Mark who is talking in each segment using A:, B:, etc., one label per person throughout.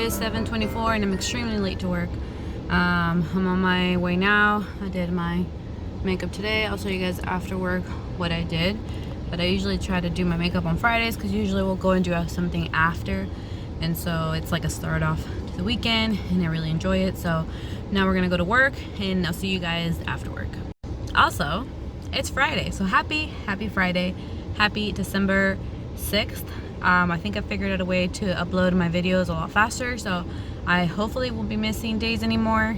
A: is 7:24 and I'm extremely late to work. I'm on my way now. I did my makeup today. I'll show you guys after work what I did. But I usually try to do my makeup on Fridays because usually we'll go and do something after. And so it's like a start off to the weekend and I really enjoy it. So now we're gonna go to work and I'll see you guys after work. Also, it's Friday, so happy Friday. Happy December 6th. I think I figured out a way to upload my videos a lot faster, so I hopefully won't be missing days anymore.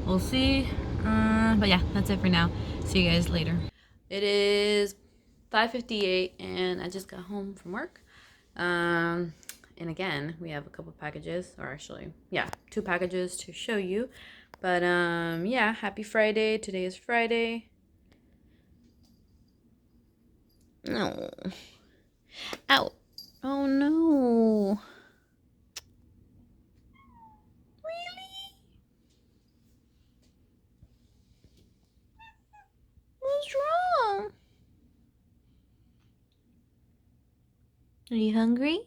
A: We'll see. But yeah, that's it for now. See you guys later. It is 5:58 and I just got home from work. And again, we have a couple packages, or actually, yeah, 2 packages to show you. But yeah, happy Friday. Today is Friday. No. Ow. Oh no. Really? What's wrong? Are you hungry?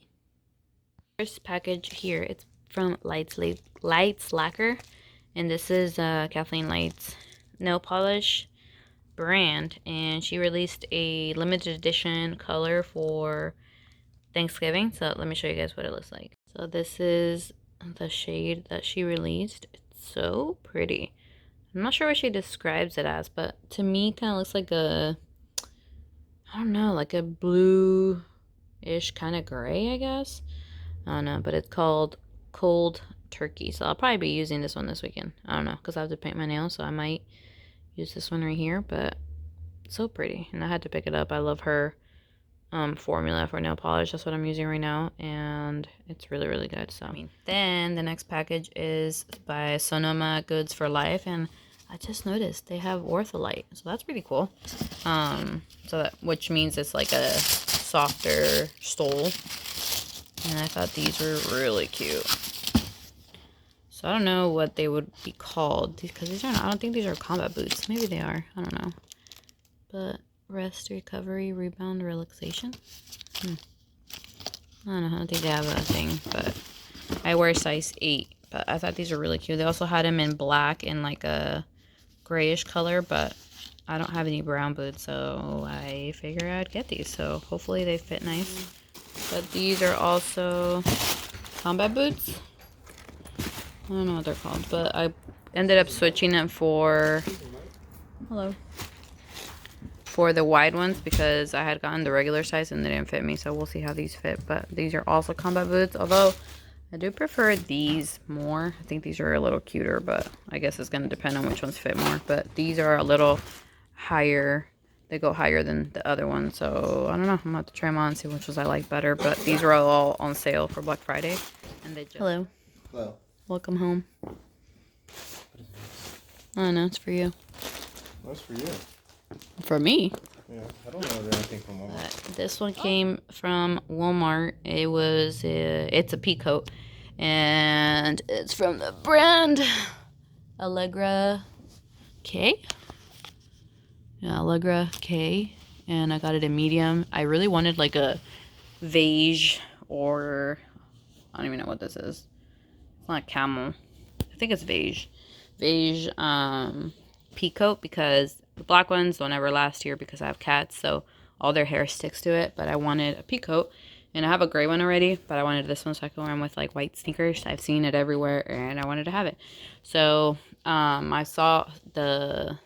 A: First package here, it's from Lights Lacquer. And this is Kathleen Light's nail polish brand. And she released a limited edition color for Thanksgiving. So let me show you guys what it looks like. So this is the shade that she released. It's so pretty. I'm not sure what she describes it as, but to me kind of looks like a, I don't know, like a blue-ish kind of gray, I guess. I don't know, but it's called Cold Turkey. So I'll probably be using this one this weekend. I don't know, because I have to paint my nails, so I might use this one right here. But it's so pretty, and I had to pick it up. I love her formula for nail polish. That's what I'm using right now, and it's really, really good. So then the next package is by Sonoma Goods for Life, and I just noticed they have Ortholite, so that's pretty cool. Which means it's like a softer sole, and I thought these were really cute. So I don't know what they would be called, because these are not, I don't think these are combat boots. Maybe they are, I don't know. But rest, recovery, rebound, relaxation. I don't know, I don't think they have a thing, but I wear size 8. But I thought these were really cute. They also had them in black and like a grayish color, but I don't have any brown boots, so I figured I'd get these. So hopefully they fit nice. But these are also combat boots. I don't know what they're called, but I ended up switching it for the wide ones because I had gotten the regular size and they didn't fit me, so we'll see how these fit. But these are also combat boots, although I do prefer these more. I think these are a little cuter, but I guess it's going to depend on which ones fit more. But these are a little higher. They go higher than the other ones, so I don't know. I'm going to have to try them on and see which ones I like better. But these were all on sale for Black Friday. And they just... Hello.
B: Hello.
A: Welcome home. I don't know, it's for you.
B: What's for you?
A: For me?
B: Yeah, I don't know anything from Walmart.
A: This one came from Walmart. It was it's a pea coat, and it's from the brand Allegra K. Yeah, Allegra K, and I got it in medium. I really wanted like a beige, or I don't even know what this is. It's not camel. I think it's beige pea coat, because the black ones don't ever last here because I have cats, so all their hair sticks to it. But I wanted a pea coat, and I have a gray one already, but I wanted this one so I can wear them with like white sneakers. I've seen it everywhere and I wanted to have it. So I saw the,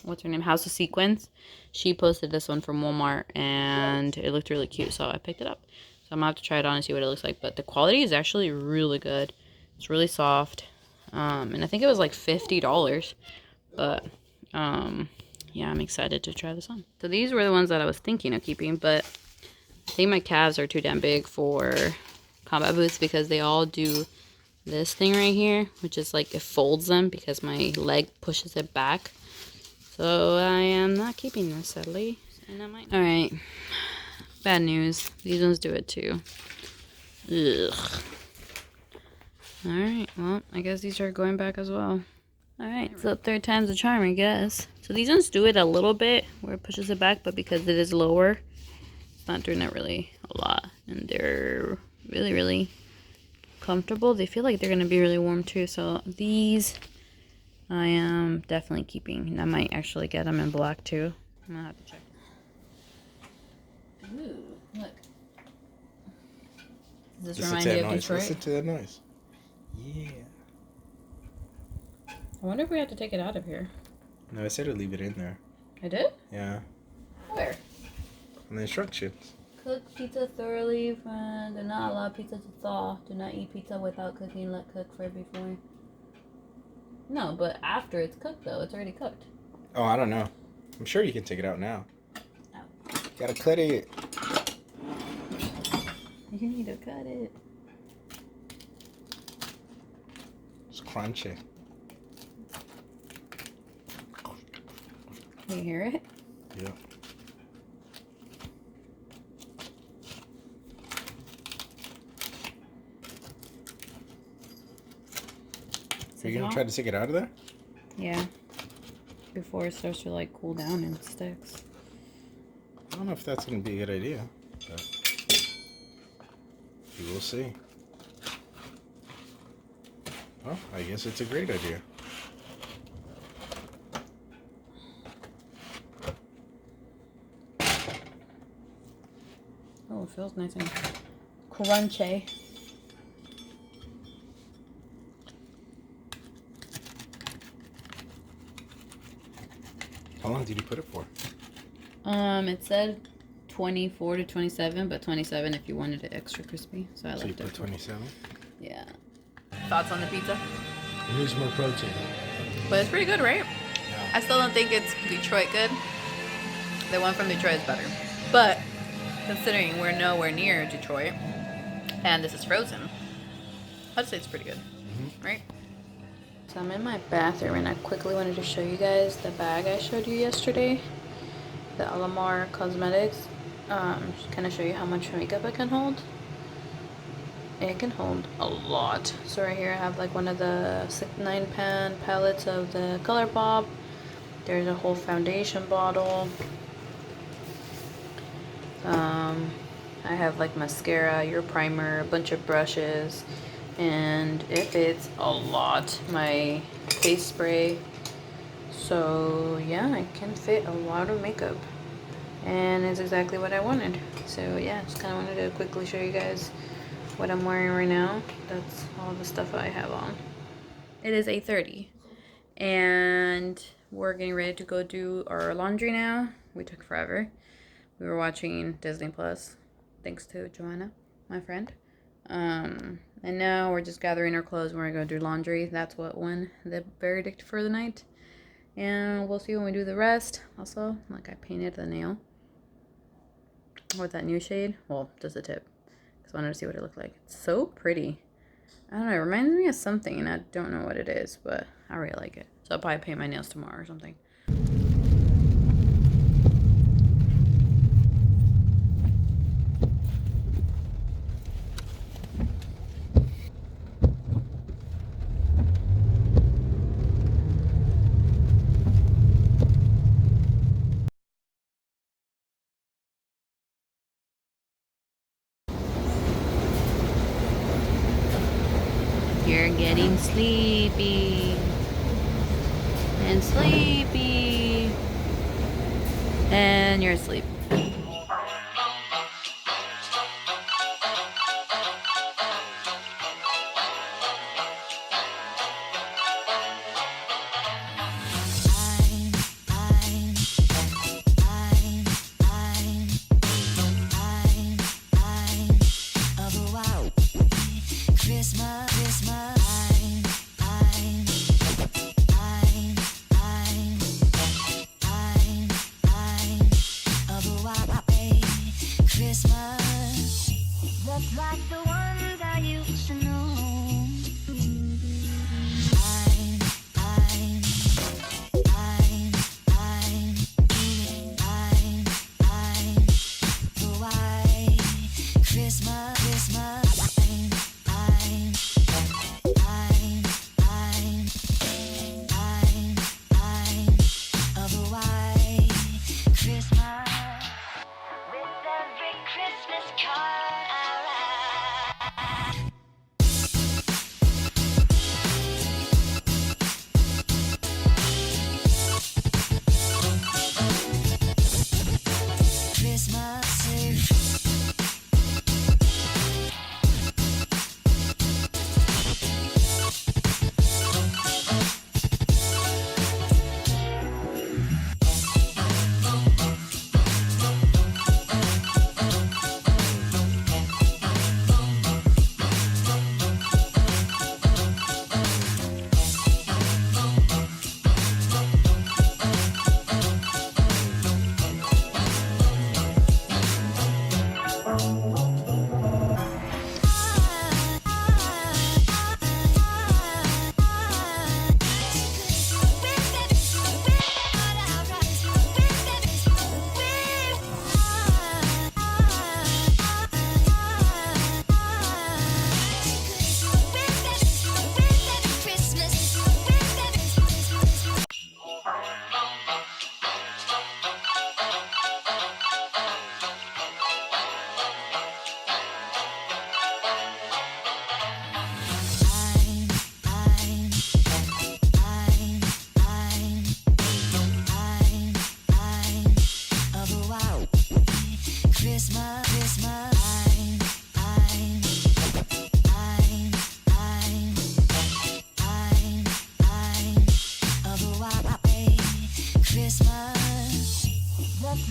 A: what's her name, House of Sequins. She posted this one from Walmart and it looked really cute, so I picked it up. So I'm gonna have to try it on and see what it looks like. But the quality is actually really good. It's really soft. And I think it was like $50. But yeah, I'm excited to try this on. So these were the ones that I was thinking of keeping, but I think my calves are too damn big for combat boots because they all do this thing right here, which is like it folds them because my leg pushes it back. So I am not keeping this, sadly. And I might. All right, bad news. These ones do it too. Ugh. All right, well, I guess these are going back as well. Alright, so 3rd time's the charm, I guess. So these ones do it a little bit where it pushes it back, but because it is lower, it's not doing it really a lot. And they're really, really comfortable. They feel like they're gonna be really warm too. So these I am definitely keeping. And I might actually get them in black too. I'm gonna have to check. Ooh, look. Does this remind you of Detroit?
B: Listen to that noise. Yeah.
A: I wonder if we have to take it out of here.
B: No, I said to leave it in there.
A: I did?
B: Yeah.
A: Where?
B: In the instructions.
A: Cook pizza thoroughly, friend. Do not allow pizza to thaw. Do not eat pizza without cooking. Let cook for before. No, but after it's cooked, though. It's already cooked.
B: Oh, I don't know. I'm sure you can take it out now.
A: Oh.
B: Gotta cut it.
A: You need to cut it.
B: It's crunchy.
A: Can you hear it?
B: Yeah. Are you gonna try to take it out of there?
A: Yeah. Before it starts to like cool down and sticks.
B: I don't know if that's gonna be a good idea, but we will see. Well, I guess it's a great idea.
A: Oh, it feels nice and crunchy.
B: How long did you put it for?
A: It said 24 to 27, but 27 if you wanted it extra crispy. So I left
B: you
A: it
B: put 27?
A: Yeah. Thoughts on the pizza?
B: It needs more protein.
A: But it's pretty good, right?
B: Yeah.
A: I still don't think it's Detroit good. The one from Detroit is better. But considering we're nowhere near Detroit and this is frozen, I'd say it's pretty good, right? So I'm in my bathroom and I quickly wanted to show you guys the bag I showed you yesterday. The Alamar Cosmetics. Just kind of show you how much makeup it can hold. It can hold a lot. So right here I have like one of the 9-pan palettes of the ColourPop. There's a whole foundation bottle. I have like mascara, your primer, a bunch of brushes, and it fits a lot. My face spray. So yeah, I can fit a lot of makeup, and it's exactly what I wanted. So yeah, just kind of wanted to quickly show you guys what I'm wearing right now. That's all the stuff I have on. It is 8:30 and we're getting ready to go do our laundry now. We took forever. We were watching Disney Plus, thanks to Joanna, my friend. And now we're just gathering our clothes and we're gonna go do laundry. That's what won the verdict for the night. And we'll see when we do the rest. Also, like I painted the nail with that new shade. Well, just the tip. Because I wanted to see what it looked like. It's so pretty. I don't know, it reminds me of something and I don't know what it is, but I really like it. So I'll probably paint my nails tomorrow or something. You're getting sleepy and sleepy and you're asleep.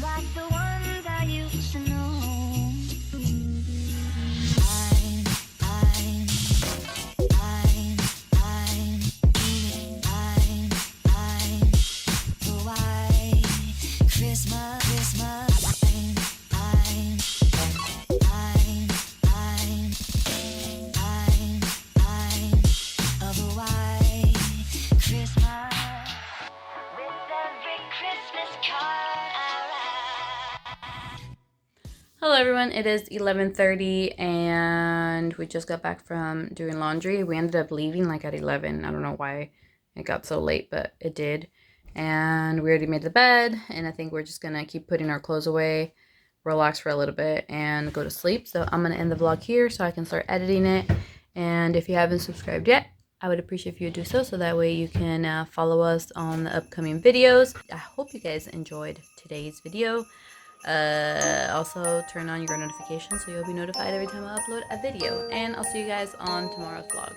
A: like the ones I used to know. Hello everyone, it is 11:30 and we just got back from doing laundry. We ended up leaving like at 11. I don't know why it got so late, but it did. And we already made the bed, and I think we're just gonna keep putting our clothes away, relax for a little bit, and go to sleep. So I'm gonna end the vlog here so I can start editing it. And if you haven't subscribed yet, I would appreciate if you do so that way you can follow us on the upcoming videos. I hope you guys enjoyed today's video. Also turn on your notifications so you'll be notified every time I upload a video. And I'll see you guys on tomorrow's vlog.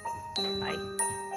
A: Bye.